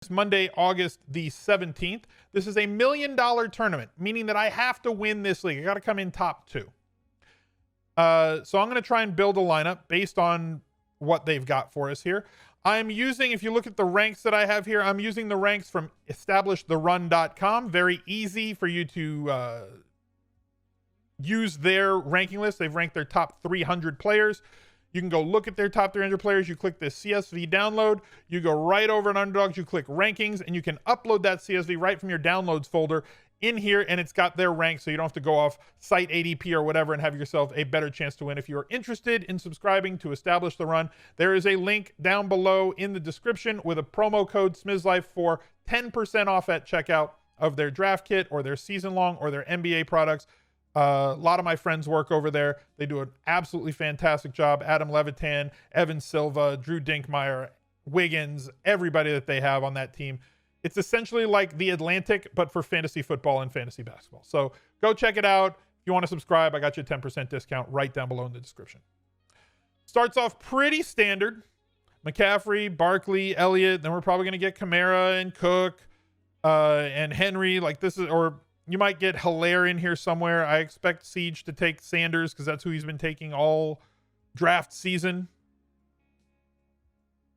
Monday, August the 17th. This is a $1 million tournament, meaning that I have to win this league. I got to come in top 2. So I'm going to try and build a lineup based on what they've got for us here. I'm using, if you look at the ranks that I have here, I'm using the ranks from establishthерun.com. Very easy for you to use their ranking list. They've ranked their top 300 players. You can go look at their top 300 players. You click this CSV download. You go right over in Underdogs. You click rankings, and you can upload that CSV right from your downloads folder in here, and it's got their rank, so you don't have to go off site ADP or whatever and have yourself a better chance to win. If you're interested in subscribing to Establish the Run, there is a link down below in the description with a promo code SmizzLife for 10% off at checkout of their draft kit or their season long or their NBA products. A lot of my friends work over there. They do an absolutely fantastic job. Adam Levitan, Evan Silva, Drew Dinkmeyer, Wiggins, everybody that they have on that team. It's essentially like The Atlantic, but for fantasy football and fantasy basketball. So go check it out. If you want to subscribe, I got you a 10% discount right down below in the description. Starts off pretty standard. McCaffrey, Barkley, Elliott. Then we're probably going to get Kamara and Cook and Henry. Like this is, or you might get Hilaire in here somewhere. I expect Siege to take Sanders because that's who he's been taking all draft season.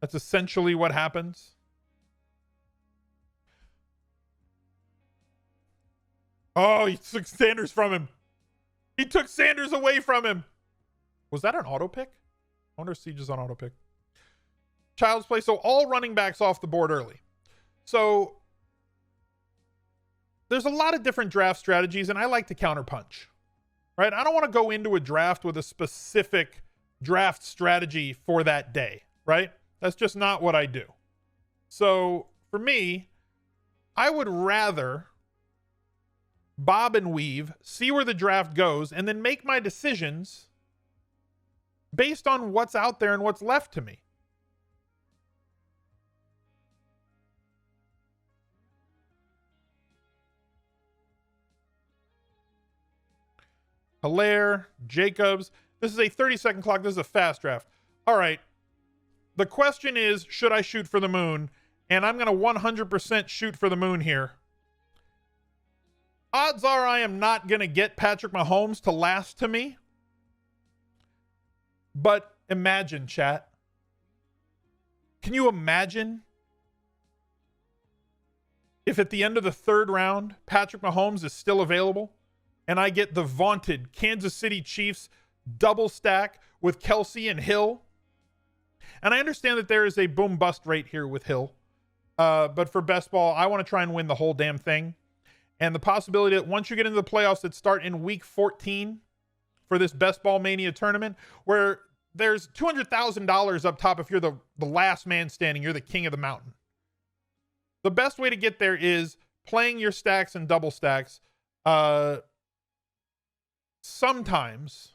That's essentially what happens. Oh, he took Sanders from him. He took Sanders away from him. Was that an auto pick? I wonder if Siege is on auto pick. Child's play. So all running backs off the board early. So there's a lot of different draft strategies, and I like to counterpunch, right? I don't want to go into a draft with a specific draft strategy for that day, right? That's just not what I do. So for me, I would rather bob and weave, see where the draft goes, and then make my decisions based on what's out there and what's left to me. Hilaire, Jacobs. This is a 30-second clock. This is a fast draft. All right. The question is, should I shoot for the moon? And I'm going to 100% shoot for the moon here. Odds are I am not going to get Patrick Mahomes to last to me. But imagine, chat. Can you imagine if at the end of the 3rd round, Patrick Mahomes is still available? And I get the vaunted Kansas City Chiefs double stack with Kelsey and Hill. And I understand that there is a boom bust rate here with Hill. But for best ball, I want to try and win the whole damn thing. And the possibility that once you get into the playoffs that start in week 14 for this Best Ball Mania tournament, where there's $200,000 up top if you're the last man standing, you're the king of the mountain. The best way to get there is playing your stacks and double stacks. Sometimes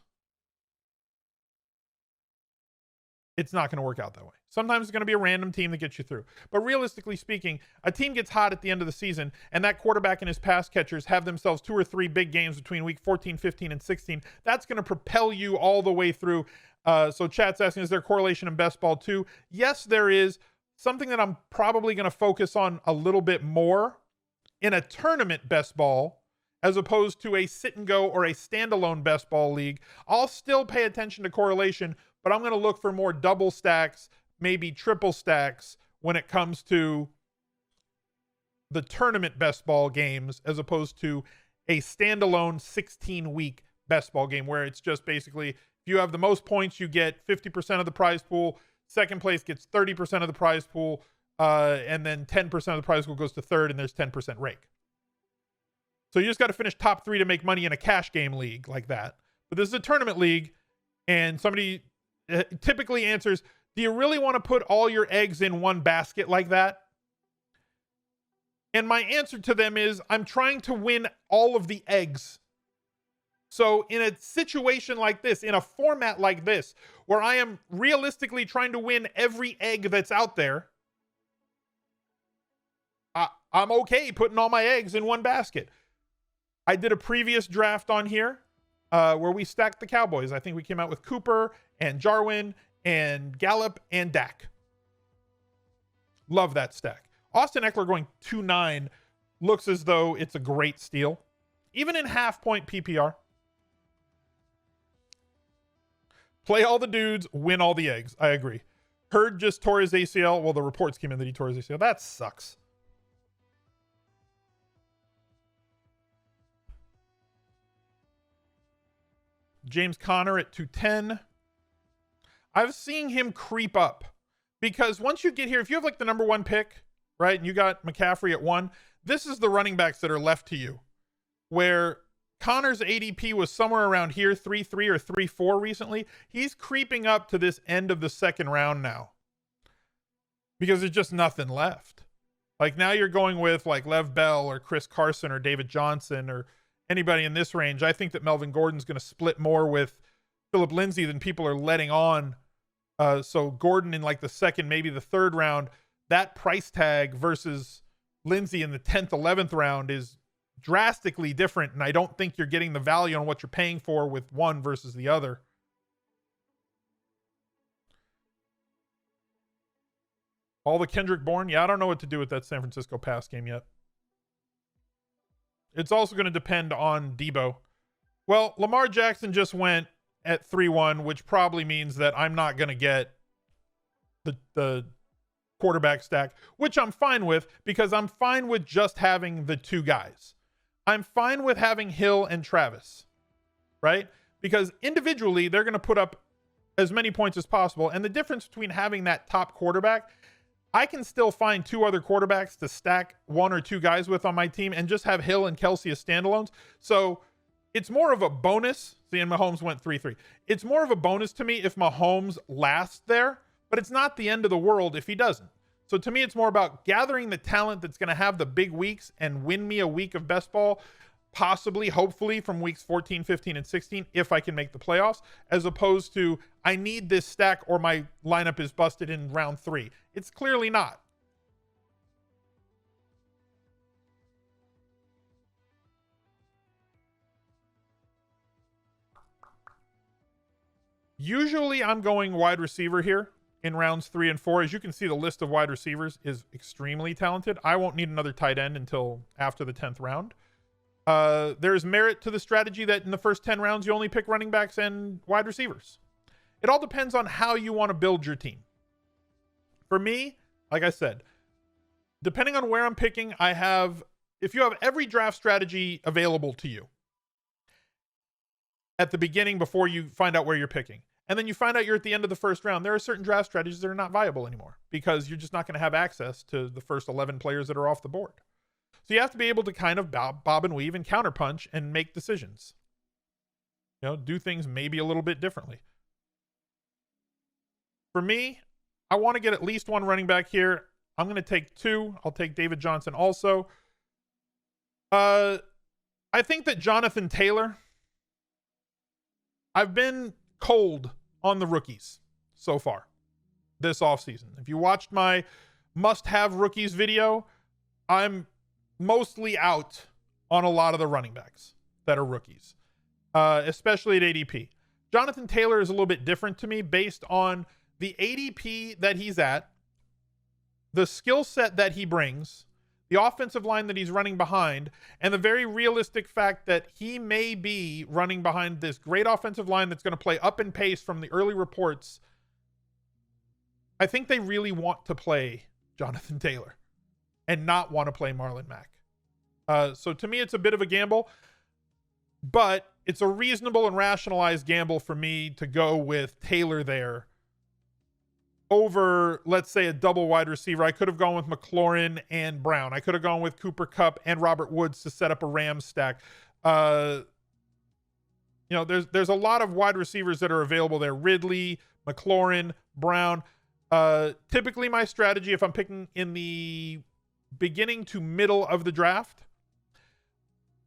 it's not going to work out that way. Sometimes it's going to be a random team that gets you through. But realistically speaking, a team gets hot at the end of the season, and that quarterback and his pass catchers have themselves 2 or 3 big games between week 14, 15, and 16. That's going to propel you all the way through. So chat's asking, is there correlation in best ball too? Yes, there is. Something that I'm probably going to focus on a little bit more in a tournament best ball, as opposed to a sit and go or a standalone best ball league. I'll still pay attention to correlation, but I'm going to look for more double stacks, maybe triple stacks when it comes to the tournament best ball games, as opposed to a standalone 16-week best ball game where it's just basically, if you have the most points, you get 50% of the prize pool. Second place gets 30% of the prize pool. And then 10% of the prize pool goes to third, and there's 10% rake. So you just got to finish top 3 to make money in a cash game league like that. But this is a tournament league, and somebody typically answers, do you really want to put all your eggs in one basket like that? And my answer to them is, I'm trying to win all of the eggs. So in a situation like this, in a format like this, where I am realistically trying to win every egg that's out there, I'm okay putting all my eggs in one basket. I did a previous draft on here where we stacked the Cowboys. I think we came out with Cooper and Jarwin and Gallup and Dak. Love that stack. Austin Eckler going 2.9 looks as though it's a great steal, even in half-point PPR. Play all the dudes, win all the eggs. I agree. Hurd just tore his ACL. Well, the reports came in that he tore his ACL. That sucks. James Conner at 210. I've seen him creep up because once you get here, if you have like the number 1 pick, right, and you got McCaffrey at 1, this is the running backs that are left to you, where Connor's ADP was somewhere around here, 3.3 or 3.4 recently. He's creeping up to this end of the second round now because there's just nothing left. Like now you're going with like Lev Bell or Chris Carson or David Johnson or anybody in this range. I think that Melvin Gordon's going to split more with Phillip Lindsay than people are letting on. So Gordon in like the second, maybe the third round, that price tag versus Lindsay in the 10th, 11th round is drastically different. And I don't think you're getting the value on what you're paying for with one versus the other. All the Kendrick Bourne. Yeah, I don't know what to do with that San Francisco pass game yet. It's also going to depend on Debo. Well, Lamar Jackson just went at 3-1, which probably means that I'm not going to get the quarterback stack, which I'm fine with because I'm fine with just having the two guys. I'm fine with having Hill and Travis, right? Because individually, they're going to put up as many points as possible. And the difference between having that top quarterback, I can still find two other quarterbacks to stack one or two guys with on my team and just have Hill and Kelsey as standalones. So it's more of a bonus. See, and Mahomes went 3-3. It's more of a bonus to me if Mahomes lasts there, but it's not the end of the world if he doesn't. So to me, it's more about gathering the talent that's going to have the big weeks and win me a week of best ball, possibly, hopefully, from weeks 14, 15, and 16, if I can make the playoffs, as opposed to I need this stack or my lineup is busted in round 3. It's clearly not. Usually I'm going wide receiver here in rounds 3 and 4. As you can see, the list of wide receivers is extremely talented. I won't need another tight end until after the 10th round. There's merit to the strategy that in the first 10 rounds, you only pick running backs and wide receivers. It all depends on how you want to build your team. For me, like I said, depending on where I'm picking, if you have every draft strategy available to you at the beginning before you find out where you're picking, and then you find out you're at the end of the first round, there are certain draft strategies that are not viable anymore because you're just not going to have access to the first 11 players that are off the board. So you have to be able to kind of bob and weave and counterpunch and make decisions. Do things maybe a little bit differently. For me, I want to get at least one running back here. I'm going to take 2. I'll take David Johnson also. I think that Jonathan Taylor, I've been cold on the rookies so far this offseason. If you watched my must-have rookies video, I'm mostly out on a lot of the running backs that are rookies, especially at ADP. Jonathan Taylor is a little bit different to me based on the ADP that he's at, the skill set that he brings, the offensive line that he's running behind, and the very realistic fact that he may be running behind this great offensive line that's going to play up in pace from the early reports. I think they really want to play Jonathan Taylor and not want to play Marlon Mack. So to me, it's a bit of a gamble, but it's a reasonable and rationalized gamble for me to go with Taylor there over, let's say, a double wide receiver. I could have gone with McLaurin and Brown. I could have gone with Cooper Kupp and Robert Woods to set up a Rams stack. There's a lot of wide receivers that are available there. Ridley, McLaurin, Brown. Typically my strategy, if I'm picking in the beginning to middle of the draft,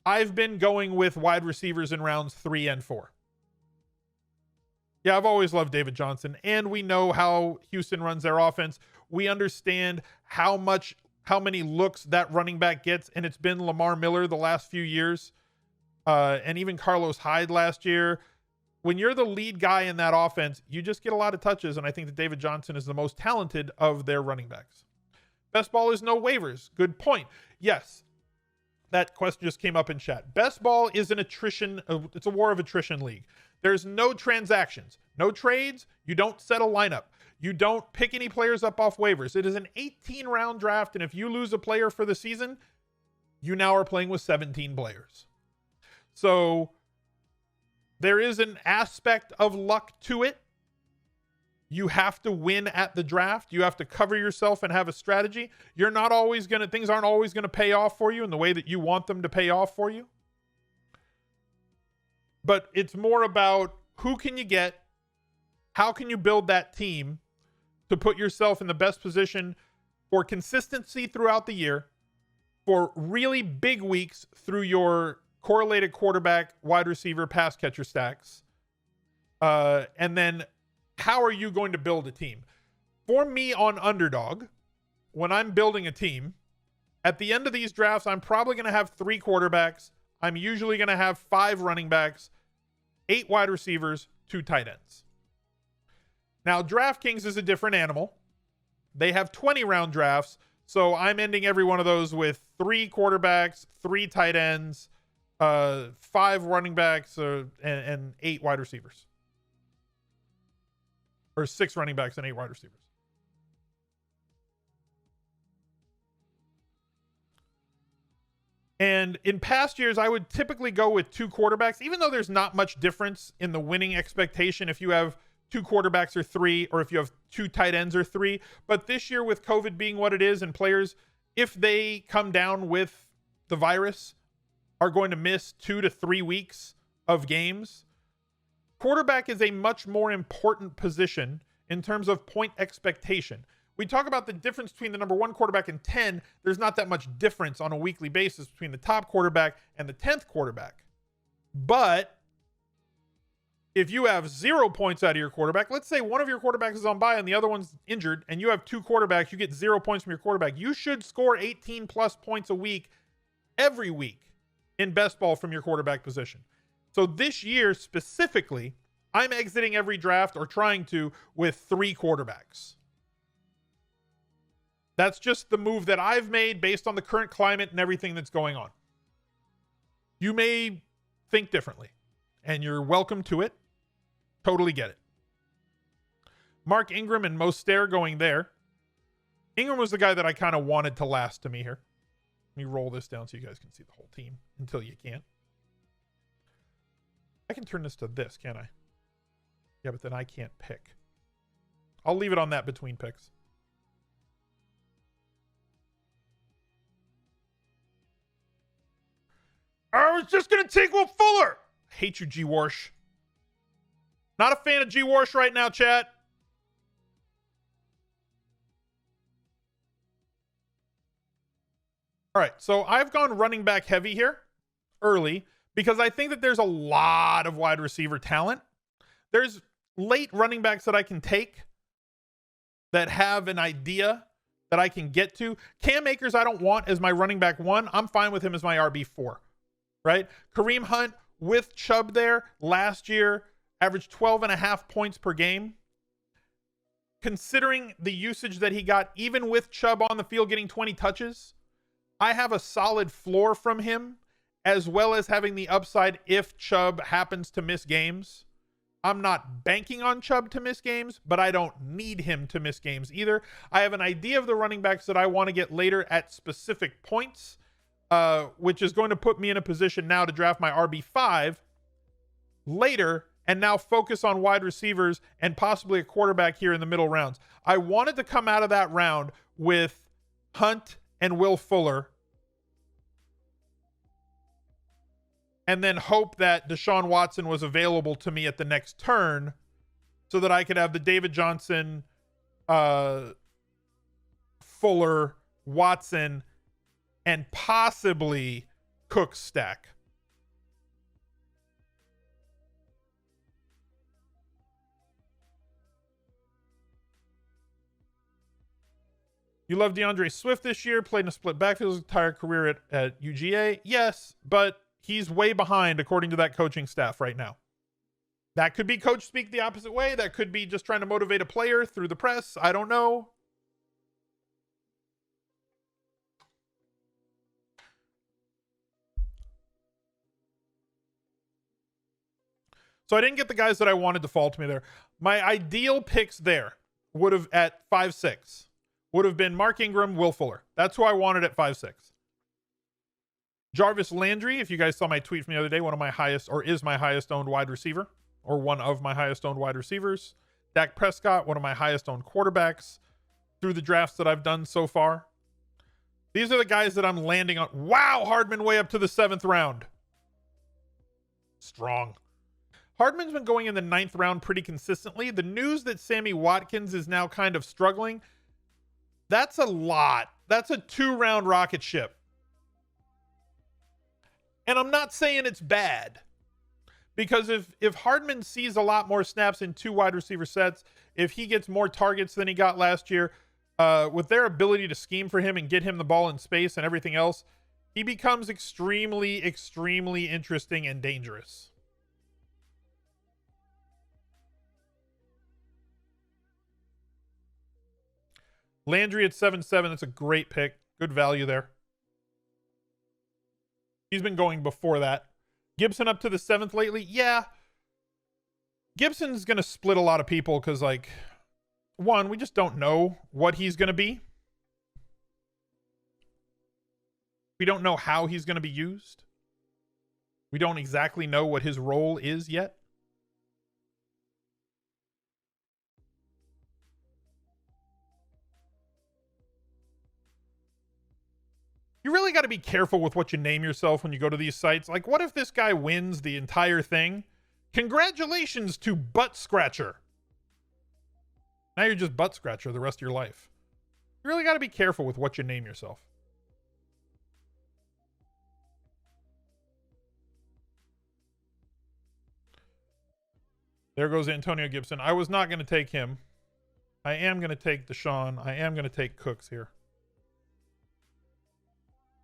I've been going with wide receivers in rounds 3 and 4. Yeah, I've always loved David Johnson, and we know how Houston runs their offense. We understand how many looks that running back gets, and it's been Lamar Miller the last few years, and even Carlos Hyde last year. When you're the lead guy in that offense, you just get a lot of touches, and I think that David Johnson is the most talented of their running backs. Best ball is no waivers. Good point. Yes, that question just came up in chat. Best ball is an attrition. It's a war of attrition league. There's no transactions, no trades. You don't set a lineup. You don't pick any players up off waivers. It is an 18-round draft, and if you lose a player for the season, you now are playing with 17 players. So there is an aspect of luck to it. You have to win at the draft. You have to cover yourself and have a strategy. Things aren't always going to pay off for you in the way that you want them to pay off for you. But it's more about who can you get? How can you build that team to put yourself in the best position for consistency throughout the year, for really big weeks through your correlated quarterback, wide receiver, pass catcher stacks. And then how are you going to build a team? For me on Underdog, when I'm building a team, at the end of these drafts, I'm probably going to have 3 quarterbacks. I'm usually going to have 5 running backs, 8 wide receivers, 2 tight ends. Now, DraftKings is a different animal. They have 20-round drafts, so I'm ending every one of those with 3 quarterbacks, 3 tight ends, 5 running backs, and 8 wide receivers. Or 6 running backs and 8 wide receivers. And in past years, I would typically go with 2 quarterbacks, even though there's not much difference in the winning expectation if you have 2 quarterbacks or 3, or if you have 2 tight ends or 3. But this year, with COVID being what it is, and players, if they come down with the virus, are going to miss 2 to 3 weeks of games, quarterback is a much more important position in terms of point expectation. We talk about the difference between the number 1 quarterback and 10. There's not that much difference on a weekly basis between the top quarterback and the 10th quarterback. But if you have 0 points out of your quarterback, let's say one of your quarterbacks is on bye and the other one's injured, and you have 2 quarterbacks, you get 0 points from your quarterback. You should score 18 plus points a week, every week, in best ball from your quarterback position. So this year specifically, I'm exiting every draft, or trying to, with 3 quarterbacks. That's just the move that I've made based on the current climate and everything that's going on. You may think differently, and you're welcome to it. Totally get it. Mark Ingram and Mostert going there. Ingram was the guy that I kind of wanted to last to me here. Let me roll this down so you guys can see the whole team until you can't. I can turn this to this, can't I? Yeah, but then I can't pick. I'll leave it on that between picks. I was just going to take Will Fuller. I hate you, G. Warsh. Not a fan of G. Warsh right now, chat. All right, so I've gone running back heavy here early because I think that there's a lot of wide receiver talent. There's late running backs that I can take that have an idea that I can get to. Cam Akers I don't want as my running back 1. I'm fine with him as my RB4, right? Kareem Hunt with Chubb there last year averaged 12.5 points per game. Considering the usage that he got, even with Chubb on the field getting 20 touches, I have a solid floor from him, as well as having the upside if Chubb happens to miss games. I'm not banking on Chubb to miss games, but I don't need him to miss games either. I have an idea of the running backs that I want to get later at specific points, which is going to put me in a position now to draft my RB5 later and now focus on wide receivers and possibly a quarterback here in the middle rounds. I wanted to come out of that round with Hunt and Will Fuller, and then hope that Deshaun Watson was available to me at the next turn so that I could have the David Johnson, Fuller, Watson, and possibly Cook stack. You love DeAndre Swift this year, played in a split backfield his entire career at UGA. Yes, but he's way behind according to that coaching staff right now. That could be coach speak the opposite way. That could be just trying to motivate a player through the press. I don't know. So I didn't get the guys that I wanted to fall to me there. My ideal picks there would have at 5-6 would have been Mark Ingram, Will Fuller. That's who I wanted at 5-6. Jarvis Landry, if you guys saw my tweet from the other day, one of my highest, or is my highest owned wide receiver, or one of my highest owned wide receivers. Dak Prescott, one of my highest owned quarterbacks through the drafts that I've done so far. These are the guys that I'm landing on. Wow, Hardman way up to the 7th round. Strong. Hardman's been going in the 9th round pretty consistently. The news that Sammy Watkins is now kind of struggling, that's a lot. That's a 2-round rocket ship. And I'm not saying it's bad, because if Hardman sees a lot more snaps in 2 wide receiver sets, if he gets more targets than he got last year, with their ability to scheme for him and get him the ball in space and everything else, he becomes extremely, extremely interesting and dangerous. Landry at 7-7. That's a great pick. Good value there. He's been going before that. Gibson up to the 7th lately. Yeah. Gibson's going to split a lot of people because, like, one, we just don't know what he's going to be. We don't know how he's going to be used. We don't exactly know what his role is yet. You really got to be careful with what you name yourself when you go to these sites. Like, what if this guy wins the entire thing? Congratulations to Butt Scratcher. Now you're just Butt Scratcher the rest of your life. You really got to be careful with what you name yourself. There goes Antonio Gibson. I was not going to take him. I am going to take Deshaun. I am going to take Cooks here.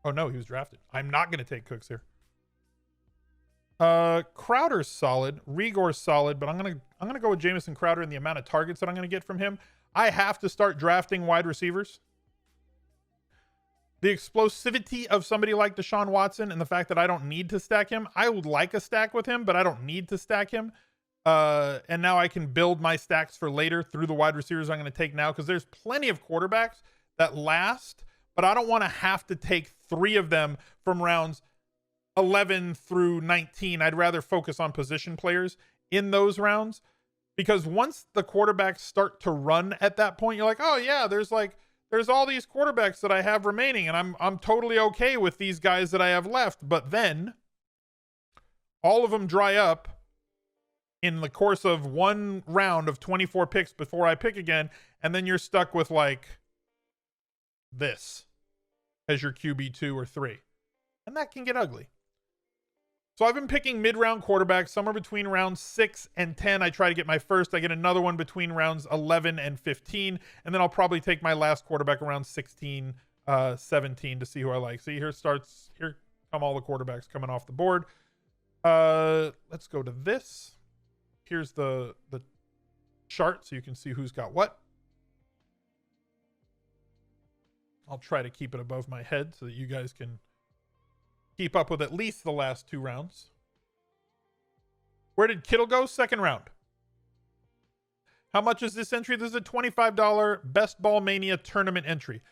Oh no, he was drafted. I'm not going to take Cooks here. Crowder's solid. Rigor's solid, but I'm gonna go with Jameson Crowder and the amount of targets that I'm gonna get from him. I have to start drafting wide receivers. The explosivity of somebody like Deshaun Watson and the fact that I don't need to stack him. I would like a stack with him, but I don't need to stack him. And now I can build my stacks for later through the wide receivers I'm going to take now, because there's plenty of quarterbacks that last, but I don't want to have to take 3 of them from rounds 11 through 19. I'd rather focus on position players in those rounds, because once the quarterbacks start to run at that point, you're like, oh yeah, there's all these quarterbacks that I have remaining, and I'm totally okay with these guys that I have left. But then all of them dry up in the course of one round of 24 picks before I pick again, and then you're stuck with like this as your QB 2 or 3, and that can get ugly. So I've been picking mid-round quarterbacks somewhere between rounds 6 and 10. I try to get my first. I get another one between rounds 11 and 15, and then I'll probably take my last quarterback around 16, 17 to see who I like. See, here come all the quarterbacks coming off the board. Let's go to this. Here's the chart so you can see who's got what. I'll try to keep it above my head so that you guys can keep up with at least the last 2 rounds. Where did Kittle go? 2nd round. How much is this entry? This is a $25 Best Ball Mania tournament entry.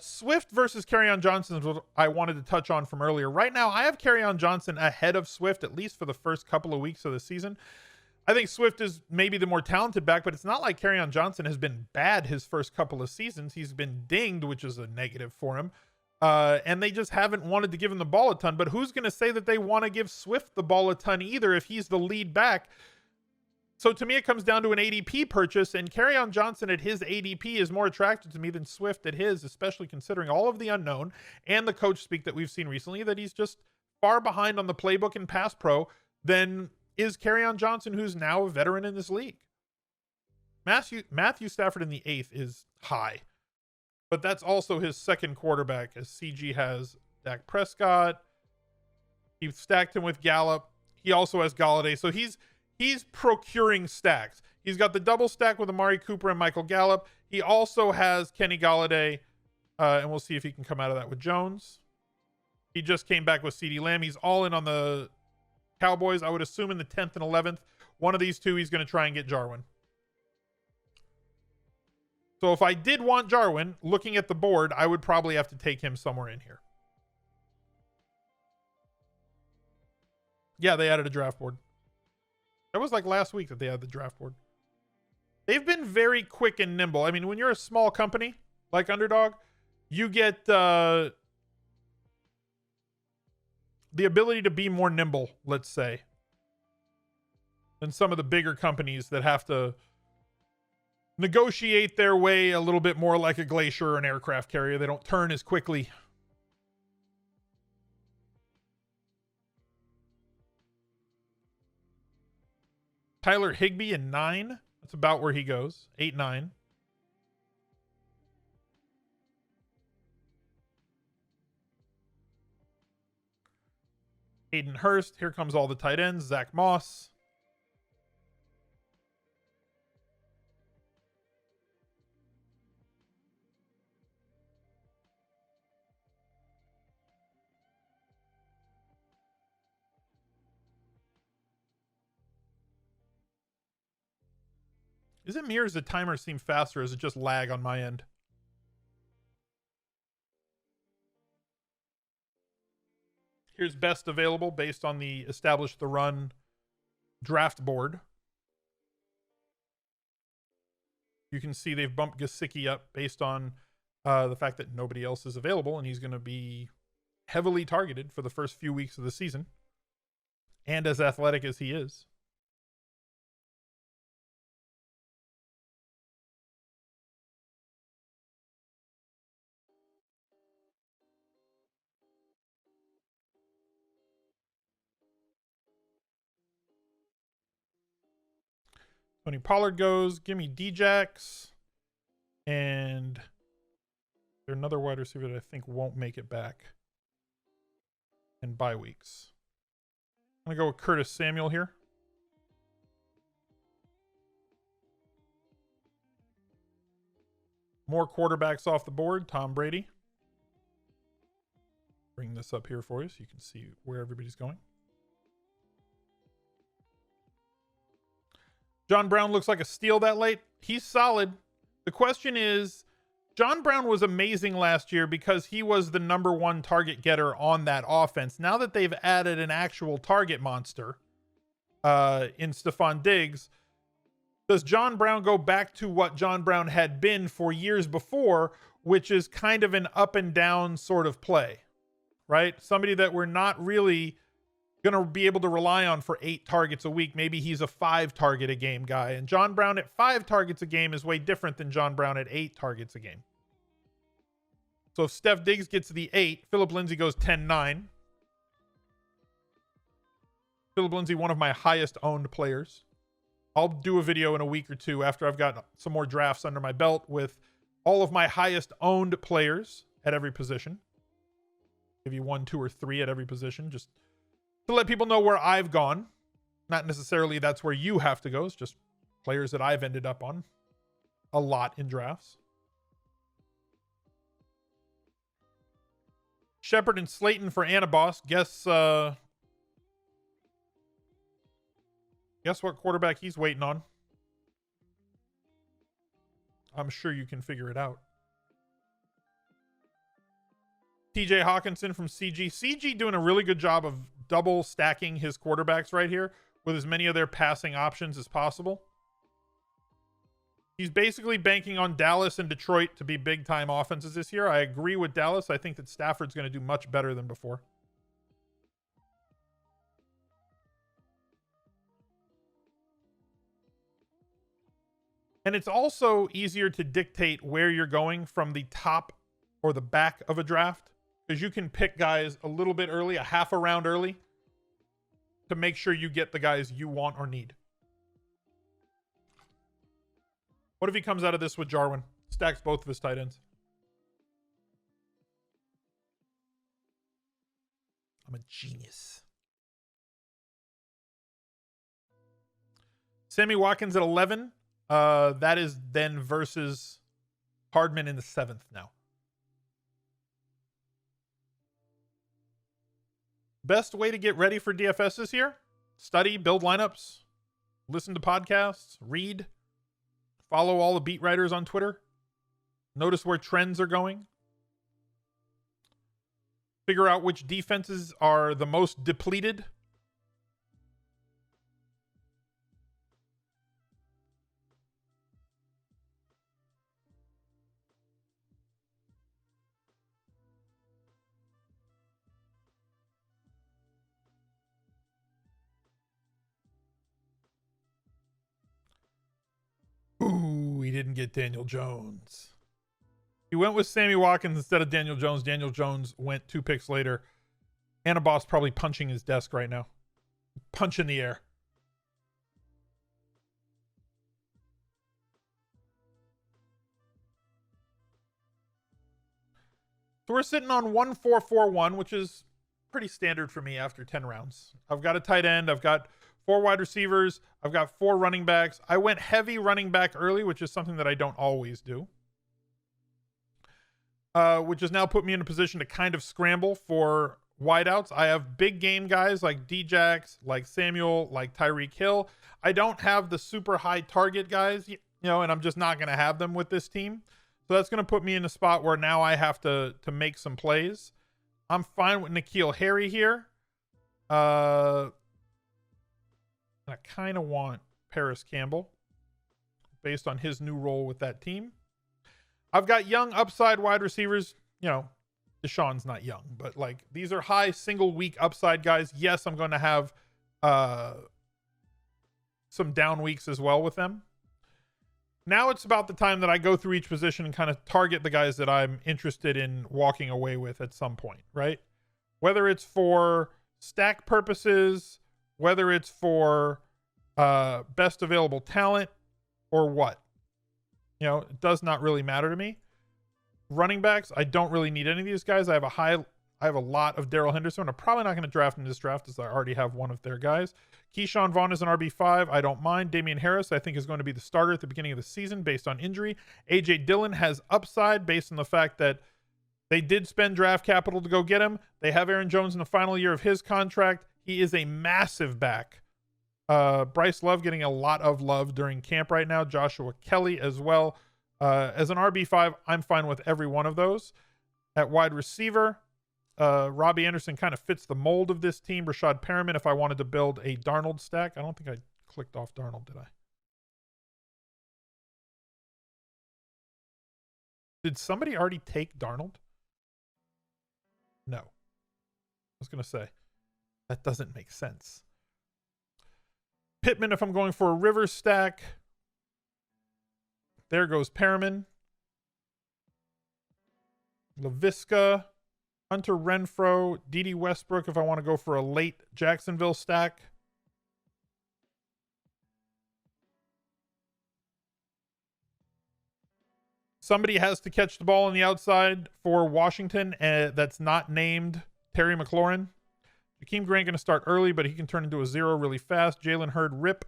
Swift versus Kerryon Johnson is what I wanted to touch on from earlier. Right now, I have Kerryon Johnson ahead of Swift, at least for the first couple of weeks of the season. I think Swift is maybe the more talented back, but it's not like Kerryon Johnson has been bad his first couple of seasons. He's been dinged, which is a negative for him. And they just haven't wanted to give him the ball a ton. But who's going to say that they want to give Swift the ball a ton either if he's the lead back? So to me, it comes down to an ADP purchase, and Kerryon Johnson at his ADP is more attractive to me than Swift at his, especially considering all of the unknown and the coach speak that we've seen recently, that he's just far behind on the playbook and pass pro than is Kerryon Johnson, who's now a veteran in this league. Matthew Stafford in the 8th is high, but that's also his 2nd quarterback, as CG has Dak Prescott. He stacked him with Gallup. He also has Galladay. So he's procuring stacks. He's got the double stack with Amari Cooper and Michael Gallup. He also has Kenny Galladay, and we'll see if he can come out of that with Jones. He just came back with CeeDee Lamb. He's all in on the Cowboys, I would assume in the 10th and 11th. One of these two, he's going to try and get Jarwin. So if I did want Jarwin, looking at the board, I would probably have to take him somewhere in here. Yeah, they added a draft board. That was like last week that they had the draft board. They've been very quick and nimble. I mean, when you're a small company like Underdog, you get the ability to be more nimble, let's say, than some of the bigger companies that have to negotiate their way a little bit more like a Glacier or an aircraft carrier. They don't turn as quickly. Tyler Higby in 9. That's about where he goes. 8, 9. Hayden Hurst. Here comes all the tight ends. Zach Moss. Is it me or does the timer seem faster or is it just lag on my end? Here's best available based on the Establish the Run draft board. You can see they've bumped Gesicki up based on the fact that nobody else is available, and he's going to be heavily targeted for the first few weeks of the season. And as athletic as he is. Tony Pollard goes. Give me Djax. And there's another wide receiver that I think won't make it back in bye weeks. I'm going to go with Curtis Samuel here. More quarterbacks off the board. Tom Brady. Bring this up here for you so you can see where everybody's going. John Brown looks like a steal that late. He's solid. The question is, John Brown was amazing last year because he was the #1 target getter on that offense. Now that they've added an actual target monster in Stephon Diggs, does John Brown go back to what John Brown had been for years before, which is kind of an up and down sort of play, right? Somebody that we're not really going to be able to rely on for 8 targets a week. Maybe he's a 5 target a game guy. And John Brown at 5 targets a game is way different than John Brown at 8 targets a game. So if Steph Diggs gets the 8, Phillip Lindsay goes 10-9. Phillip Lindsay, one of my highest owned players. I'll do a video in a week or two after I've got some more drafts under my belt with all of my highest owned players at every position. Give you 1, 2, or 3 at every position, just to let people know where I've gone. Not necessarily that's where you have to go. It's just players that I've ended up on a lot in drafts. Shepard and Slayton for Anabos. Guess what quarterback he's waiting on. I'm sure you can figure it out. TJ Hawkinson from CG. CG doing a really good job of double stacking his quarterbacks right here with as many of their passing options as possible. He's basically banking on Dallas and Detroit to be big time offenses this year. I agree with Dallas. I think that Stafford's going to do much better than before. And it's also easier to dictate where you're going from the top or the back of a draft, because you can pick guys a little bit early, a half a round early, to make sure you get the guys you want or need. What if he comes out of this with Jarwin? Stacks both of his tight ends. I'm a genius. Sammy Watkins at 11. That is then versus Hardman in the 7th now. Best way to get ready for DFS this year? study, build lineups, listen to podcasts, read, follow all the beat writers on Twitter, notice where trends are going, figure out which defenses are the most depleted. Ooh, he didn't get Daniel Jones. He went with Sammy Watkins instead of Daniel Jones. Daniel Jones went 2 picks later. Anaboss probably punching his desk right now. Punch in the air. So we're sitting on 1-4-4-1, which is pretty standard for me after 10 rounds. I've got a tight end. I've got 4 wide receivers. I've got 4 running backs. I went heavy running back early, which is something that I don't always do. Which has now put me in a position to kind of scramble for wideouts. I have big game guys like D-Jax, like Samuel, like Tyreek Hill. I don't have the super high target guys, and I'm just not going to have them with this team. So that's going to put me in a spot where now I have to make some plays. I'm fine with N'Keal Harry here. I kind of want Paris Campbell based on his new role with that team. I've got young upside wide receivers. Deshaun's not young, but like these are high single week upside guys. Yes, I'm going to have some down weeks as well with them. Now it's about the time that I go through each position and kind of target the guys that I'm interested in walking away with at some point, right? Whether it's for stack purposes, whether it's for best available talent or what. It does not really matter to me. Running backs, I don't really need any of these guys. I have a lot of Darrell Henderson. I'm probably not going to draft in this draft as I already have one of their guys. Keyshawn Vaughn is an RB5. I don't mind. Damian Harris, I think, is going to be the starter at the beginning of the season based on injury. A.J. Dillon has upside based on the fact that they did spend draft capital to go get him. They have Aaron Jones in the final year of his contract. He is a massive back. Bryce Love getting a lot of love during camp right now. Joshua Kelly as well. As an RB5, I'm fine with every one of those. At wide receiver, Robbie Anderson kind of fits the mold of this team. Rashad Perriman, if I wanted to build a Darnold stack. I don't think I clicked off Darnold, did I? Did somebody already take Darnold? No. I was going to say, that doesn't make sense. Pittman, if I'm going for a Rivers stack. There goes Perriman. LaVisca. Hunter Renfrow. Dede Westbrook if I want to go for a late Jacksonville stack. Somebody has to catch the ball on the outside for Washington that's not named Terry McLaurin. Jakeem Grant going to start early, but he can turn into a 0 really fast. Jalen Hurd, rip.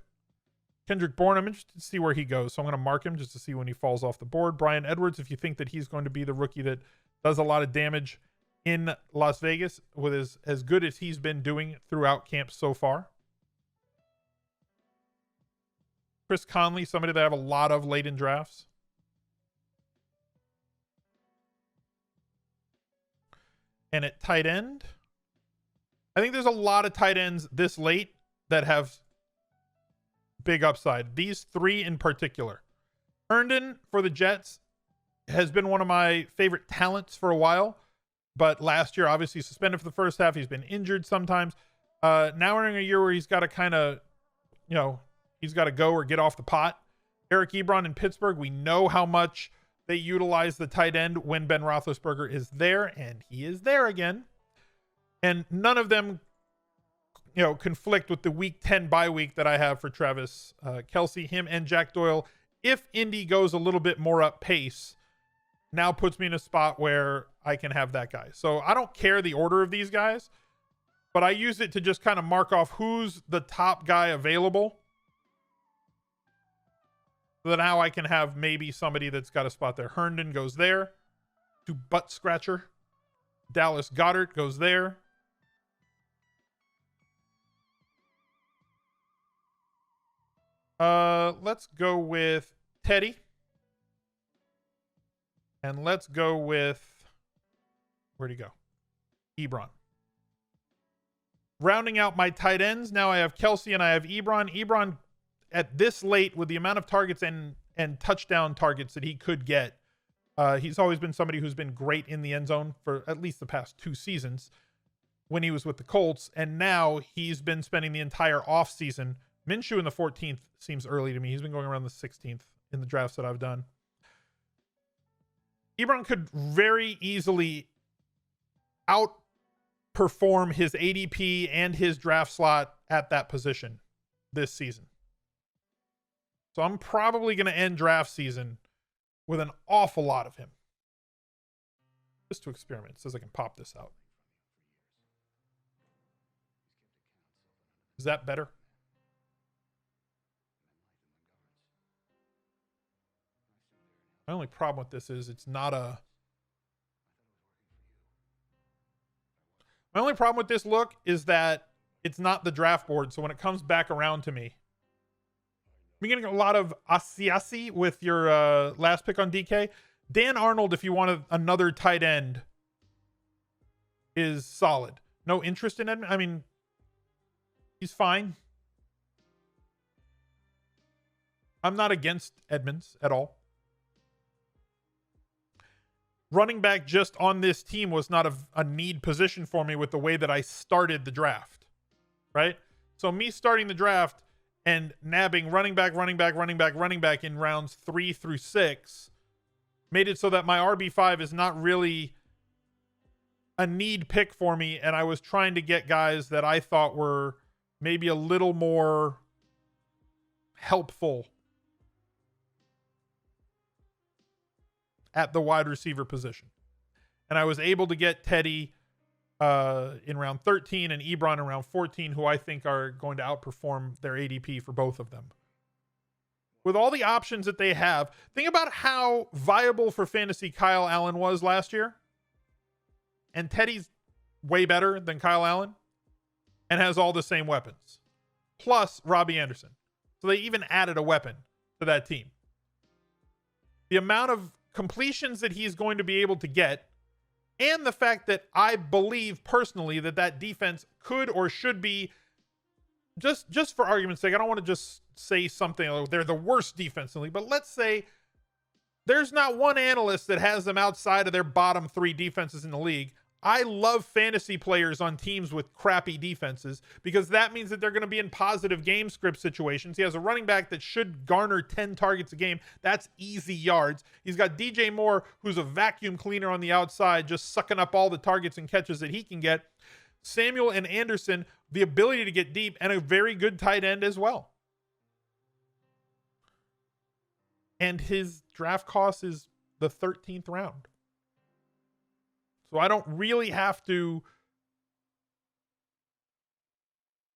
Kendrick Bourne, I'm interested to see where he goes, so I'm going to mark him just to see when he falls off the board. Brian Edwards, if you think that he's going to be the rookie that does a lot of damage in Las Vegas with as good as he's been doing throughout camp so far. Chris Conley, somebody that I have a lot of late in drafts. And at tight end, I think there's a lot of tight ends this late that have big upside. These 3 in particular. Herndon for the Jets has been one of my favorite talents for a while, but last year obviously suspended for the first half. He's been injured sometimes. Now we're in a year where he's got to kind of, he's got to go or get off the pot. Eric Ebron in Pittsburgh, we know how much they utilize the tight end when Ben Roethlisberger is there, and he is there again. And none of them, conflict with the week 10 bye week that I have for Travis Kelce. Him and Jack Doyle, if Indy goes a little bit more up pace, now puts me in a spot where I can have that guy. So I don't care the order of these guys, but I use it to just kind of mark off who's the top guy available. So that now I can have maybe somebody that's got a spot there. Herndon goes there to butt scratcher. Dallas Goedert goes there. Let's go with Teddy. And let's go with, where'd he go? Ebron. Rounding out my tight ends, now I have Kelsey and I have Ebron. Ebron, at this late, with the amount of targets and touchdown targets that he could get, he's always been somebody who's been great in the end zone for at least the past 2 seasons when he was with the Colts. And now he's been spending the entire offseason. Minshew in the 14th seems early to me. He's been going around the 16th in the drafts that I've done. Ebron could very easily outperform his ADP and his draft slot at that position this season. So I'm probably going to end draft season with an awful lot of him. Just to experiment. It says I can pop this out. Is that better? My only problem with this is it's not a... My only problem with this look is that it's not the draft board. So when it comes back around to me, I'm getting a lot of Asiasi with your last pick on DK. Dan Arnold, if you want another tight end, is solid. No interest in Edmonds. I mean, he's fine. I'm not against Edmonds at all. Running back just on this team was not a need position for me with the way that I started the draft, right? So me starting the draft and nabbing running back in rounds 3 through 6 made it so that my RB5 is not really a need pick for me. And I was trying to get guys that I thought were maybe a little more helpful at the wide receiver position. And I was able to get Teddy in round 13 and Ebron in round 14, who I think are going to outperform their ADP for both of them. With all the options that they have, think about how viable for fantasy Kyle Allen was last year. And Teddy's way better than Kyle Allen and has all the same weapons. Plus Robbie Anderson. So they even added a weapon to that team. The amount of completions that he's going to be able to get, and the fact that I believe personally that defense could or should be, just for argument's sake, I don't want to just say something like they're the worst defense in the league, but let's say there's not one analyst that has them outside of their bottom 3 defenses in the league. I love fantasy players on teams with crappy defenses because that means that they're going to be in positive game script situations. He has a running back that should garner 10 targets a game. That's easy yards. He's got DJ Moore, who's a vacuum cleaner on the outside, just sucking up all the targets and catches that he can get. Samuel and Anderson, the ability to get deep, and a very good tight end as well. And his draft cost is the 13th round. So I don't really have to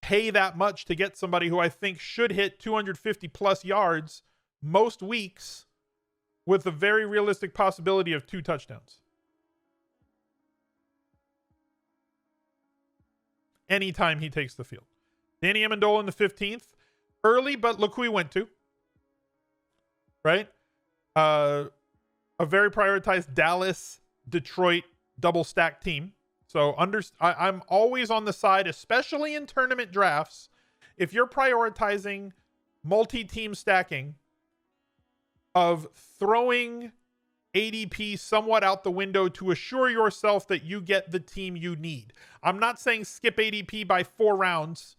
pay that much to get somebody who I think should hit 250 plus yards most weeks with a very realistic possibility of 2 touchdowns. Anytime he takes the field. Danny Amendola in the 15th. Early, but look who he went to. Right? A very prioritized Dallas, Detroit, double stack team. So I'm always on the side, especially in tournament drafts. If you're prioritizing multi-team stacking, of throwing ADP somewhat out the window to assure yourself that you get the team you need. I'm not saying skip ADP by 4 rounds,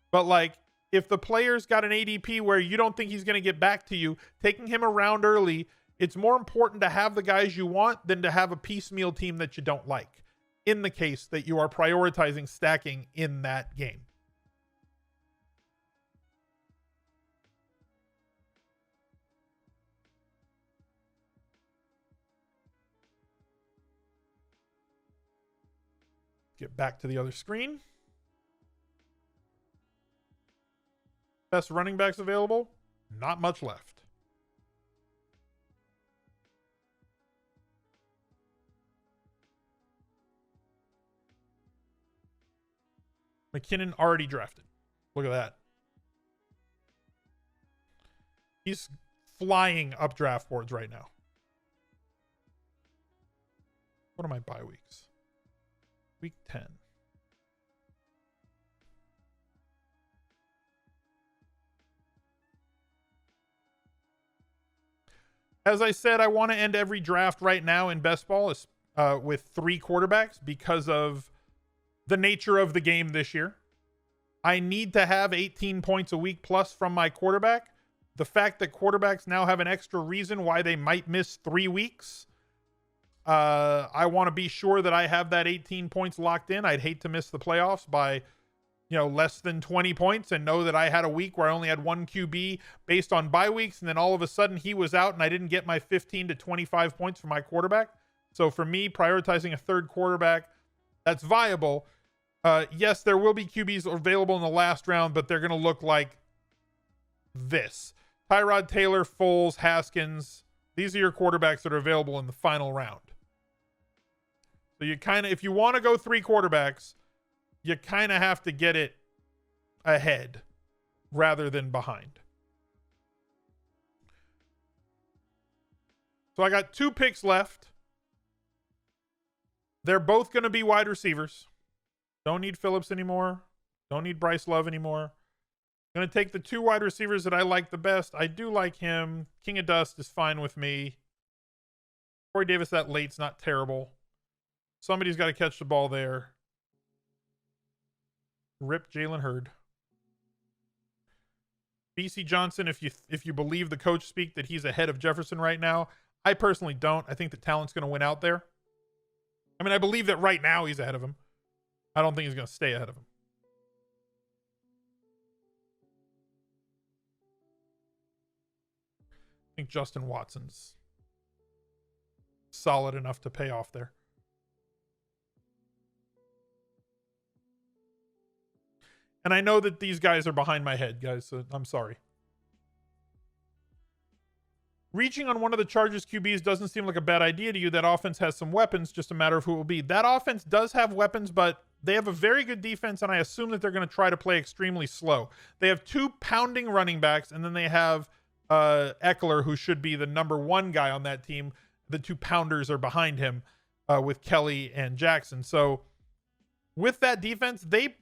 but like if the player's got an ADP where you don't think he's going to get back to you, taking him around early, it's more important to have the guys you want than to have a piecemeal team that you don't like, in the case that you are prioritizing stacking in that game. Get back to the other screen. Best running backs available? Not much left. McKinnon already drafted. Look at that. He's flying up draft boards right now. What are my bye weeks? Week 10. As I said, I want to end every draft right now in best ball with 3 quarterbacks because of the nature of the game this year. I need to have 18 points a week plus from my quarterback. The fact that quarterbacks now have an extra reason why they might miss 3 weeks. I want to be sure that I have that 18 points locked in. I'd hate to miss the playoffs by, less than 20 points and know that I had a week where I only had 1 QB based on bye weeks. And then all of a sudden he was out and I didn't get my 15 to 25 points for my quarterback. So for me, prioritizing a third quarterback, that's viable. Yes, there will be QBs available in the last round, but they're going to look like this. Tyrod Taylor, Foles, Haskins. These are your quarterbacks that are available in the final round. So you if you want to go 3 quarterbacks, you kind of have to get it ahead rather than behind. So I got 2 picks left. They're both going to be wide receivers. Don't need Phillips anymore. Don't need Bryce Love anymore. I'm going to take the 2 wide receivers that I like the best. I do like him. King of Dust is fine with me. Corey Davis that late's not terrible. Somebody's got to catch the ball there. Rip Jalen Hurd. BC Johnson, if you believe the coach speak that he's ahead of Jefferson right now, I personally don't. I think the talent's going to win out there. I mean, I believe that right now he's ahead of him. I don't think he's going to stay ahead of him. I think Justin Watson's solid enough to pay off there. And I know that these guys are behind my head, guys, so I'm sorry. Reaching on one of the Chargers QBs doesn't seem like a bad idea to you. That offense has some weapons, just a matter of who it will be. That offense does have weapons, but they have a very good defense, and I assume that they're going to try to play extremely slow. They have 2 pounding running backs, and then they have Eckler, who should be the number 1 guy on that team. The 2 pounders are behind him with Kelly and Jackson. So with that defense, they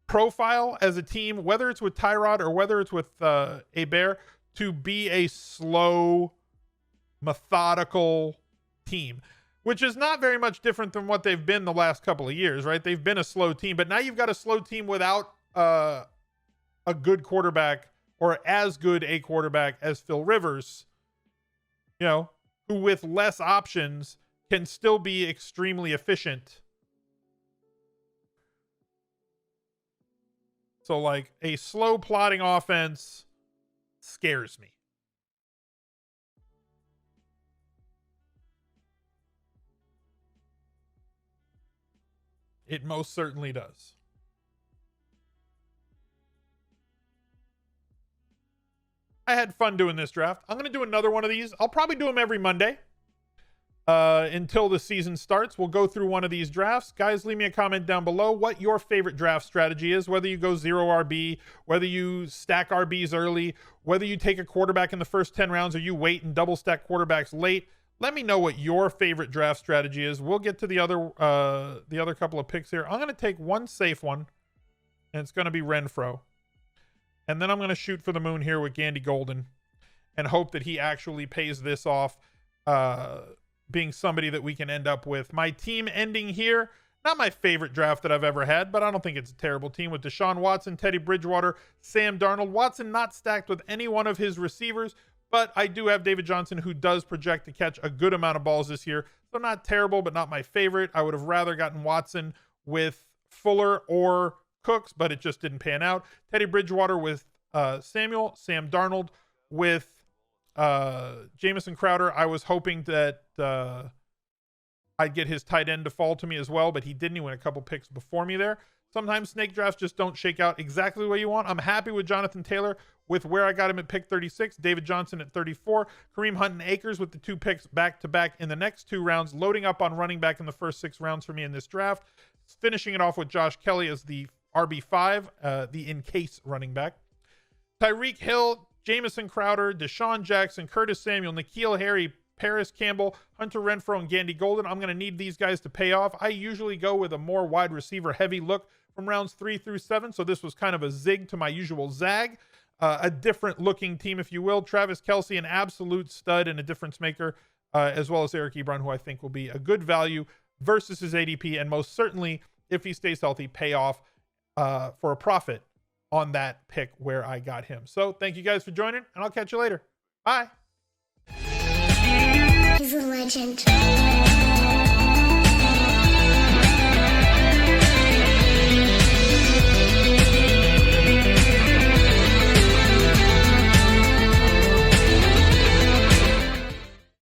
profile as a team, whether it's with Tyrod or whether it's with Hebert, to be a slow, methodical team, which is not very much different than what they've been the last couple of years, right? They've been a slow team, but now you've got a slow team without a good quarterback or as good a quarterback as Phil Rivers, who with less options can still be extremely efficient. So like a slow plodding offense scares me. It most certainly does. I had fun doing this draft. I'm going to do another one of these. I'll probably do them every Monday until the season starts. We'll go through one of these drafts. Guys, leave me a comment down below what your favorite draft strategy is, whether you go 0 RB, whether you stack RBs early, whether you take a quarterback in the first 10 rounds or you wait and double stack quarterbacks late. Let me know what your favorite draft strategy is. We'll get to the other couple of picks here. I'm going to take one safe one, and it's going to be Renfro. And then I'm going to shoot for the moon here with Gandy Golden and hope that he actually pays this off, being somebody that we can end up with. My team ending here, not my favorite draft that I've ever had, but I don't think it's a terrible team with Deshaun Watson, Teddy Bridgewater, Sam Darnold. Watson not stacked with any one of his receivers, but I do have David Johnson, who does project to catch a good amount of balls this year. So not terrible, but not my favorite. I would have rather gotten Watson with Fuller or Cooks, but it just didn't pan out. Teddy Bridgewater with Samuel, Sam Darnold with Jameson Crowder. I was hoping that I'd get his tight end to fall to me as well, but he didn't. He went a couple picks before me there. Sometimes snake drafts just don't shake out exactly the way you want. I'm happy with Jonathan Taylor with where I got him at pick 36, David Johnson at 34, Kareem Hunt and Akers with the 2 picks back-to-back in the next 2 rounds, loading up on running back in the first 6 rounds for me in this draft, finishing it off with Josh Kelly as the RB5, the in-case running back. Tyreek Hill, Jameson Crowder, Deshaun Jackson, Curtis Samuel, N'Keal Harry, Paris Campbell, Hunter Renfrow, and Gandy Golden. I'm going to need these guys to pay off. I usually go with a more wide receiver heavy look from rounds 3 through 7. So this was kind of a zig to my usual zag. A different looking team, if you will. Travis Kelce, an absolute stud and a difference maker, as well as Eric Ebron, who I think will be a good value versus his ADP, and most certainly, if he stays healthy, pay off for a profit on that pick where I got him. So thank you guys for joining, and I'll catch you later. Bye. He's a legend.